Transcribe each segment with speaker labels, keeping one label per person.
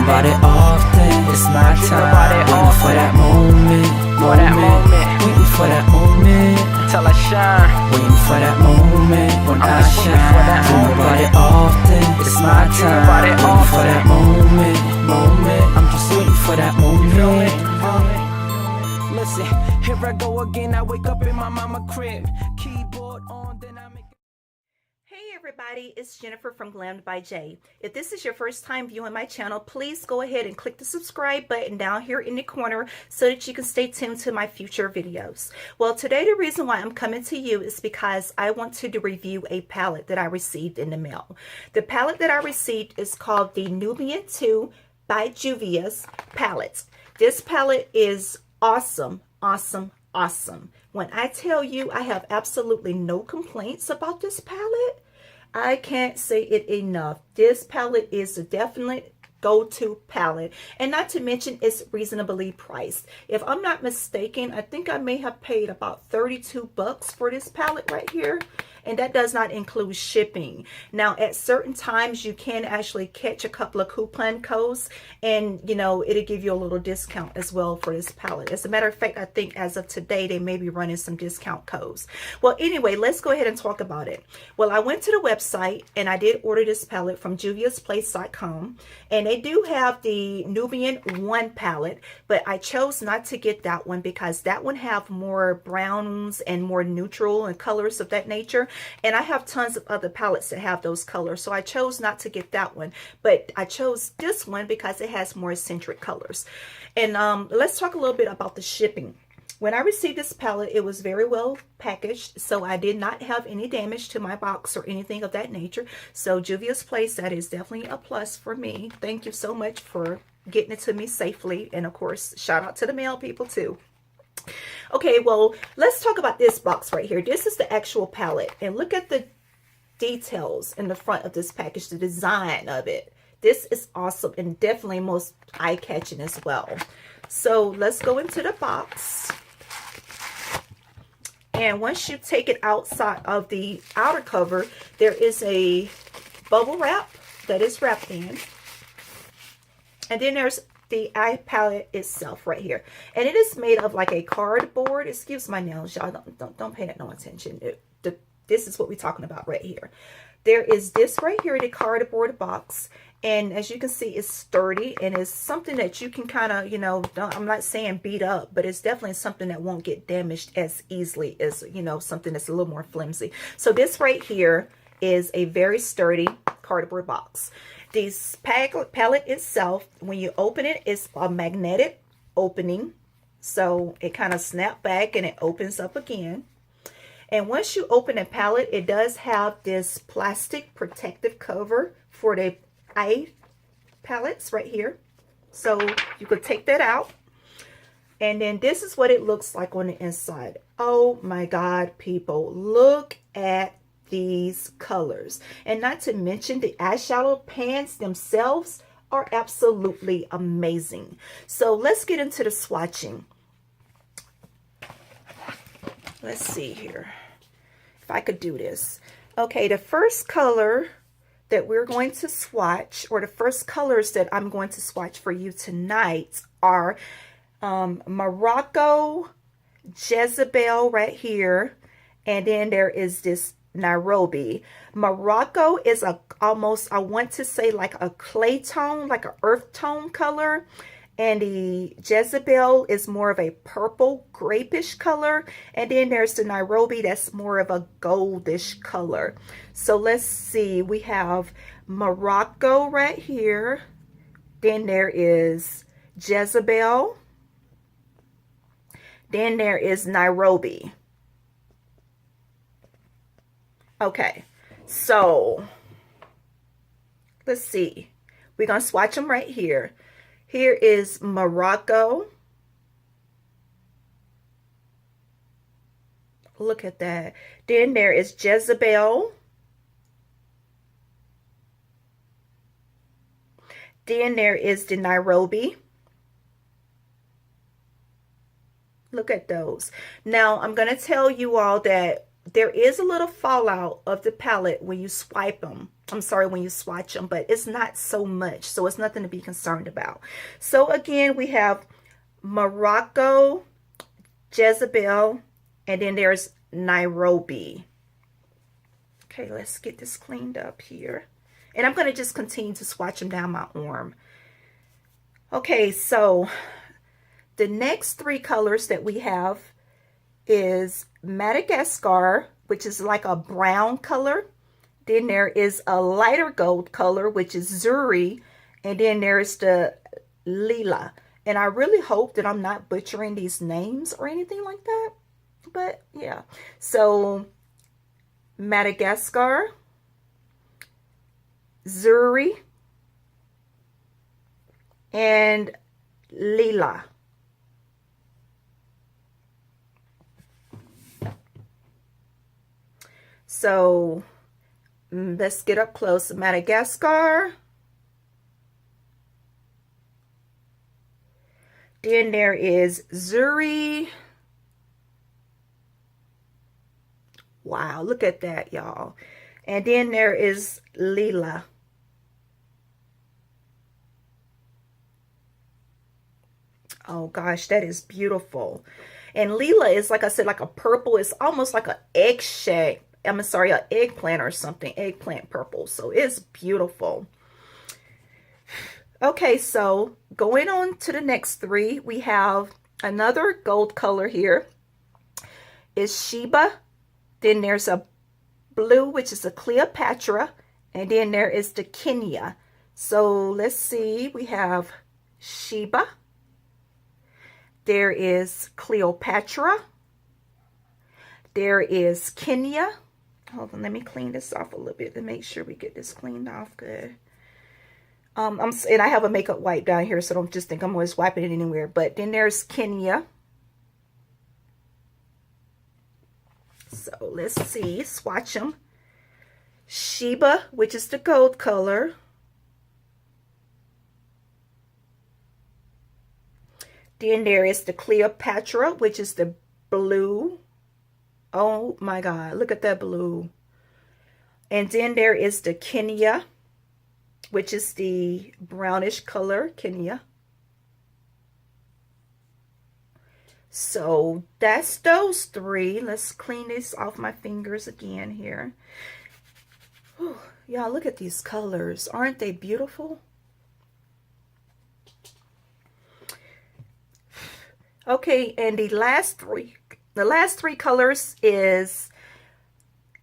Speaker 1: about it often. It's my time. Waiting for that moment. Waiting for that moment.
Speaker 2: Till I shine.
Speaker 1: Waiting for that moment when I shine. Dream about it often. It's my time. Waiting for that moment. I'm just waiting for that moment.
Speaker 2: Listen, here I go again. I wake up in my mama crib. Keyboard on, then I make.
Speaker 3: Hey everybody, it's Jennifer from Glammed by J. If this is your first time viewing my channel, please go ahead and click the subscribe button down here in the corner so that you can stay tuned to my future videos. Well, today the reason why I'm coming to you is because I want to review a palette that I received in the mail. The palette that I received is called the Nubian 2 by Juvia's palette. This palette is awesome, awesome, awesome. When I tell you I have absolutely no complaints about this palette, I can't say it enough. This palette is a definite go-to palette, and not to mention it's reasonably priced. If I'm not mistaken, I think I may have paid about 32 bucks for this palette right here, and that does not include shipping. Now at certain times you can actually catch a couple of coupon codes, and you know, it'll give you a little discount as well for this palette. As a matter of fact, I think as of today they may be running some discount codes. Well, anyway, let's go ahead and talk about it. Well, I went to the website and I did order this palette from juviasplace.com, and they do have the Nubian 1 palette, but I chose not to get that one because that one have more browns and more neutral and colors of that nature, and I have tons of other palettes that have those colors, so I chose not to get that one, but I chose this one because it has more eccentric colors. And let's talk a little bit about the shipping. When I received this palette, it was very well packaged, so I did not have any damage to my box or anything of that nature. So Juvia's Place, that is definitely a plus for me. Thank you so much for getting it to me safely. And of course, shout out to the mail people too. Okay, well, let's talk about this box right here. This is the actual palette, and look at the details in the front of this package, the design of it. This is awesome and definitely most eye-catching as well. So let's go into the box. And once you take it outside of the outer cover, there is a bubble wrap that is wrapped in. And then there's the eye palette itself right here. And it is made of like a cardboard. Excuse my nails, y'all. Don't pay that no attention. This is what we're talking about right here. There is this right here, the cardboard box. And as you can see, it's sturdy and it's something that you can kind of, you know, I'm not saying beat up, but it's definitely something that won't get damaged as easily as, you know, something that's a little more flimsy. So this right here is a very sturdy cardboard box. This palette itself, when you open it, it's a magnetic opening. So it kind of snaps back and it opens up again. And once you open the palette, it does have this plastic protective cover for the eye palettes right here. So you could take that out. And then this is what it looks like on the inside. Oh my God, people, look at these colors. And not to mention the eyeshadow pans themselves are absolutely amazing. So let's get into the swatching. Let's see here if I could do this. Okay, the first color that we're going to swatch, or the first colors that I'm going to swatch for you tonight, are Morocco, Jezebel right here, and then there is this Nairobi. Morocco is almost, I want to say, like a clay tone, like an earth tone color. And the Jezebel is more of a purple grapish color. And then there's the Nairobi that's more of a goldish color. So let's see. We have Morocco right here. Then there is Jezebel. Then there is Nairobi. Okay. So let's see. We're going to swatch them right here. Here is Morocco. Look at that. Then there is Jezebel. Then there is the Nairobi. Look at those. Now, I'm going to tell you all that there is a little fallout of the palette when you swipe them. I'm sorry, when you swatch them, but it's not so much. So it's nothing to be concerned about. So again, we have Morocco, Jezebel, and then there's Nairobi. Okay, let's get this cleaned up here. And I'm going to just continue to swatch them down my arm. Okay, so the next three colors that we have is Madagascar, which is like a brown color. Then there is a lighter gold color, which is Zuri. And then there's the Lila. And I really hope that I'm not butchering these names or anything like that. But yeah. So Madagascar, Zuri, and Lila. So let's get up close. Madagascar. Then there is Zuri. Wow, look at that, y'all. And then there is Lila. Oh gosh, that is beautiful. And Lila is, like I said, like a purple. It's almost like an egg shape. I'm sorry, an eggplant or something. Eggplant purple. So it's beautiful. Okay, so going on to the next three, we have another gold color here. Is Sheba. Then there's a blue, which is a Cleopatra. And then there is the Kenya. So let's see. We have Sheba. There is Cleopatra. There is Kenya. Hold on, let me clean this off a little bit to make sure we get this cleaned off good. And I have a makeup wipe down here, so don't just think I'm always wiping it anywhere. But then there's Kenya. So let's see, swatch them. Sheba, which is the gold color. Then there is the Cleopatra, which is the blue. Oh my God, look at that blue. And then there is the Kenya, which is the brownish color, Kenya. So that's those three. Let's clean this off my fingers again here. Y'all, look at these colors. Aren't they beautiful? Okay, and the last three colors is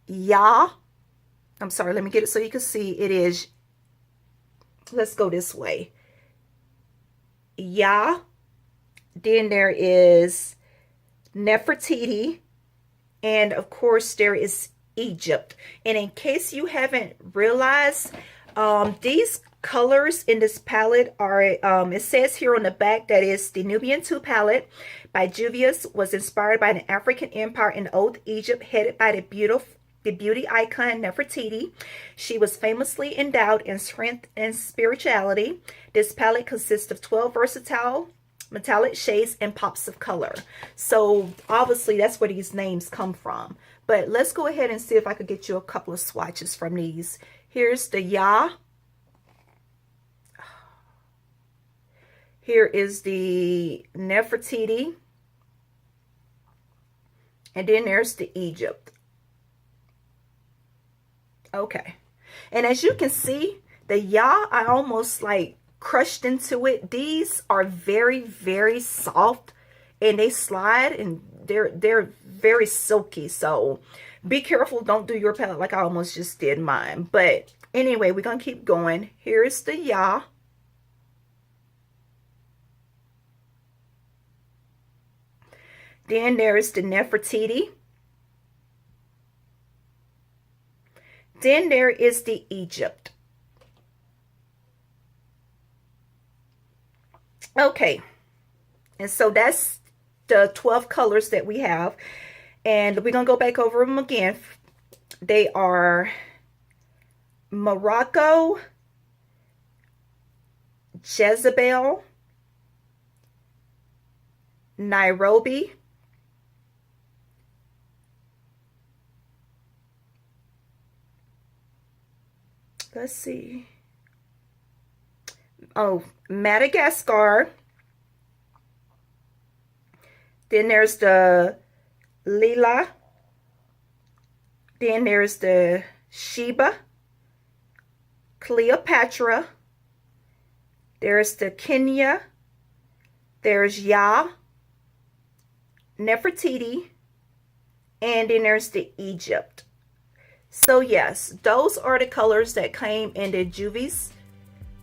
Speaker 3: Ya. I'm sorry, let me get it so you can see. It is, let's go this way. Ya. Then there is Nefertiti. And of course, there is Egypt. And in case you haven't realized, these colors in this palette are, it says here on the back that is the Nubian 2 palette by Juvia, was inspired by an African empire in old Egypt headed by the beauty icon Nefertiti. She was famously endowed in strength and spirituality. This palette consists of 12 versatile metallic shades and pops of color. So obviously that's where these names come from. But let's go ahead and see if I could get you a couple of swatches from these. Here's the Ya. Here is the Nefertiti. And then there's the Egypt. Okay. And as you can see, the Ya, I almost like crushed into it. These are very, very soft and they slide and they're very silky. So be careful. Don't do your palette like I almost just did mine. But anyway, we're going to keep going. Here's the Ya. Then there's the Nefertiti. Then there is the Egypt. Okay. And so that's the 12 colors that we have. And we're going to go back over them again. They are Morocco, Jezebel, Nairobi, let's see. Oh, Madagascar. Then there's the Lila. Then there's the Sheba, Cleopatra. There's the Kenya. There's Ya, Nefertiti, and then there's the Egypt. So yes, those are the colors that came in the Juvia's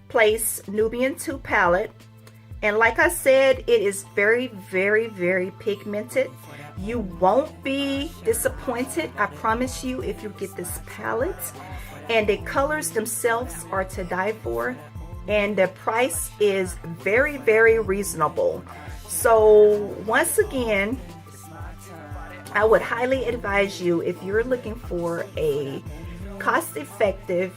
Speaker 3: Place Nubian 2 palette. And like I said, it is very, very, very pigmented. You won't be disappointed, I promise you, if you get this palette. And the colors themselves are to die for. And the price is very, very reasonable. So once again, I would highly advise you, if you're looking for a cost-effective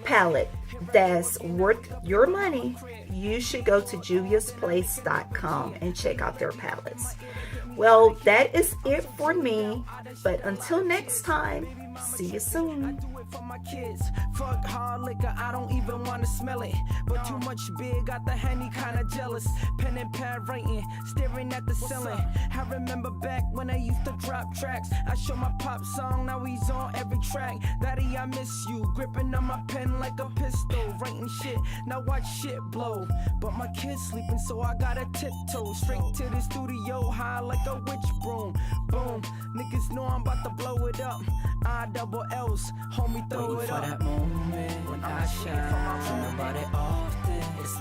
Speaker 3: palette that's worth your money, you should go to juviasplace.com and check out their palettes. Well, that is it for me, but until next time, see you soon.
Speaker 2: For my kids, fuck hard liquor, I don't even wanna smell it. But too much beer, got the Henny kinda jealous. Pen and pad writing, staring at the ceiling. I remember back when I used to drop tracks. I show my pop song, now he's on every track. Daddy, I miss you, gripping on my pen like a pistol, writing shit. Now watch shit blow. But my kid's sleeping, so I gotta tiptoe straight to the studio, high like a witch broom. Boom, niggas know I'm about to blow it up. I double L's, homie, throw
Speaker 1: Waiting
Speaker 2: it
Speaker 1: for
Speaker 2: up.
Speaker 1: that moment when I shine. Think about it often. It's